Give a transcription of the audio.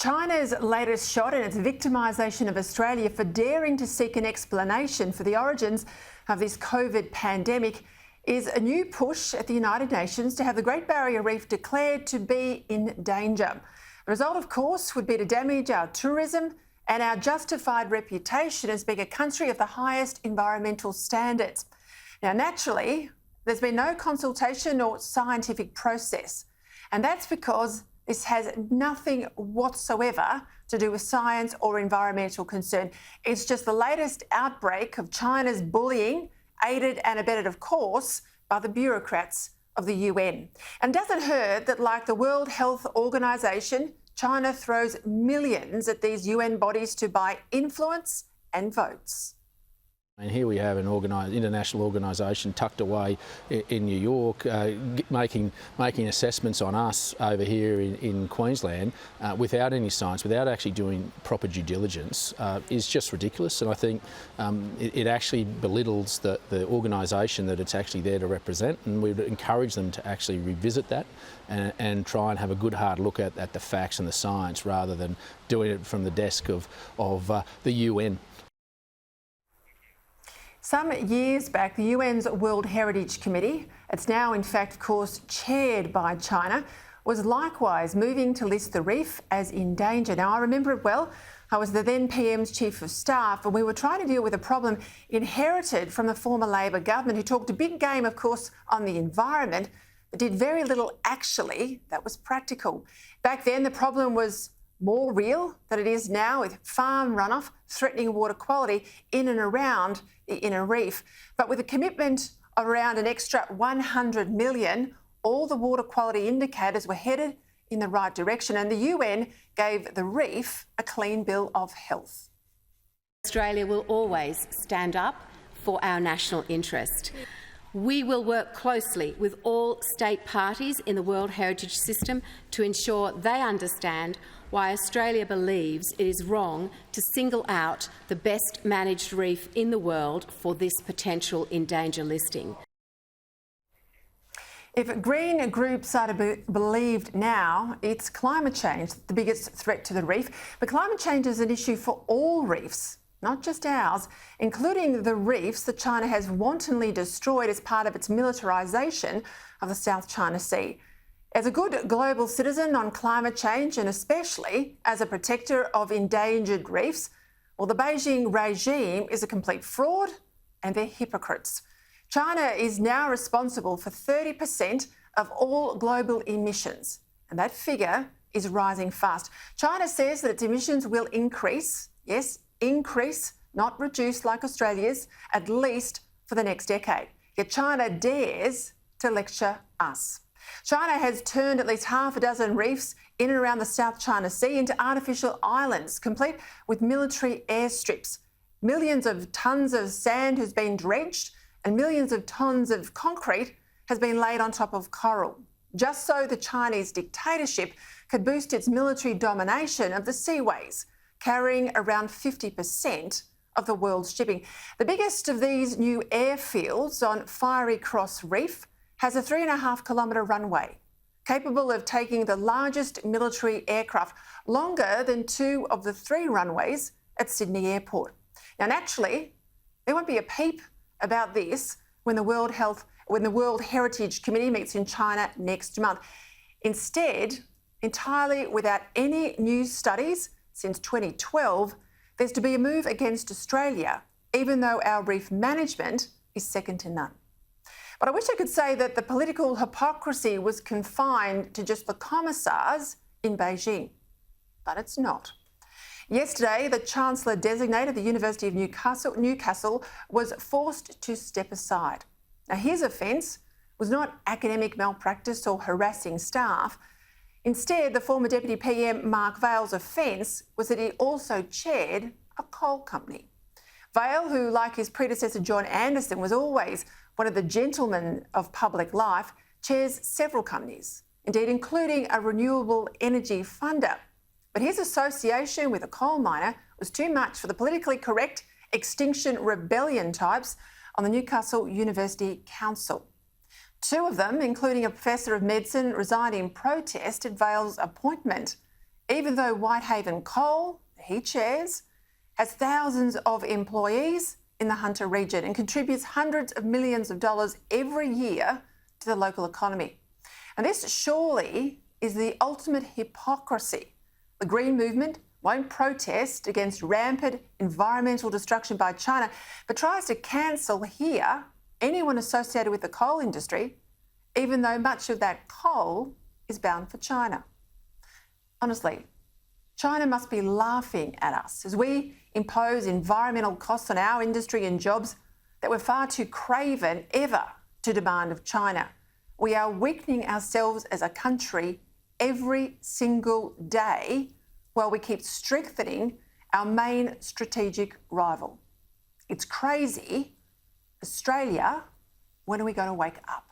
China's latest shot in its victimisation of Australia for daring to seek an explanation for the origins of this COVID pandemic is a new push at the United Nations to have the Great Barrier Reef declared to be in danger. The result, of course, would be to damage our tourism and our justified reputation as being a country of the highest environmental standards. Now, naturally, there's been no consultation or scientific process, and that's because this has nothing whatsoever to do with science or environmental concern. It's just the latest outbreak of China's bullying, aided and abetted, of course, by the bureaucrats of the UN. And doesn't hurt that, like the World Health Organization, China throws millions at these UN bodies to buy influence and votes. And here we have an international organisation tucked away in New York, making assessments on us over here in Queensland without any science, without actually doing proper due diligence, is just ridiculous. And I think it actually belittles the organisation that it's actually there to represent, and we would encourage them to actually revisit that and try and have a good hard look at the facts and the science, rather than doing it from the desk of the UN. Some years back, the UN's World Heritage Committee, it's now in fact, of course, chaired by China, was likewise moving to list the reef as in danger. Now, I remember it well. I was the then PM's Chief of Staff, and we were trying to deal with a problem inherited from the former Labor government, who talked a big game, of course, on the environment, but did very little actually that was practical. Back then, the problem was more real than it is now, with farm runoff threatening water quality in and around the inner reef. But with a commitment of around an extra 100 million, all the water quality indicators were headed in the right direction, and the UN gave the reef a clean bill of health. Australia will always stand up for our national interest. We will work closely with all state parties in the World Heritage System to ensure they understand why Australia believes it is wrong to single out the best managed reef in the world for this potential in danger listing. If green groups are to be believed now, it's climate change the biggest threat to the reef. But climate change is an issue for all reefs, not just ours, including the reefs that China has wantonly destroyed as part of its militarisation of the South China Sea. As a good global citizen on climate change, and especially as a protector of endangered reefs, well, the Beijing regime is a complete fraud and they're hypocrites. China is now responsible for 30% of all global emissions, and that figure is rising fast. China says that its emissions will increase, yes, increase, not reduce like Australia's, at least for the next decade. Yet China dares to lecture us. China has turned at least half a dozen reefs in and around the South China Sea into artificial islands, complete with military airstrips. Millions of tonnes of sand has been dredged, and millions of tonnes of concrete has been laid on top of coral, just so the Chinese dictatorship could boost its military domination of the seaways, carrying around 50% of the world's shipping. The biggest of these new airfields on Fiery Cross Reef has a 3.5-kilometre runway, capable of taking the largest military aircraft, longer than 2 of the 3 runways at Sydney Airport. Now, naturally, there won't be a peep about this when the World Heritage Committee meets in China next month. Instead, entirely without any new studies since 2012, there's to be a move against Australia, even though our reef management is second to none. But I wish I could say that the political hypocrisy was confined to just the commissars in Beijing, but it's not. Yesterday, the Chancellor-designate of the University of Newcastle was forced to step aside. Now, his offence was not academic malpractice or harassing staff. Instead, the former Deputy PM Mark Vale's offence was that he also chaired a coal company. Vale, who, like his predecessor John Anderson, was always one of the gentlemen of public life, chairs several companies, indeed including a renewable energy funder. But his association with a coal miner was too much for the politically correct Extinction Rebellion types on the Newcastle University Council. 2 of them, including a professor of medicine, resigned in protest at Vale's appointment. even though Whitehaven Coal, he chairs, has thousands of employees in the Hunter region and contributes hundreds of millions of dollars every year to the local economy. And this surely is the ultimate hypocrisy. The Green Movement won't protest against rampant environmental destruction by China, but tries to cancel here anyone associated with the coal industry, even though much of that coal is bound for China. Honestly, China must be laughing at us as we impose environmental costs on our industry and jobs that we're far too craven ever to demand of China. We are weakening ourselves as a country every single day while we keep strengthening our main strategic rival. It's crazy. Australia, when are we going to wake up?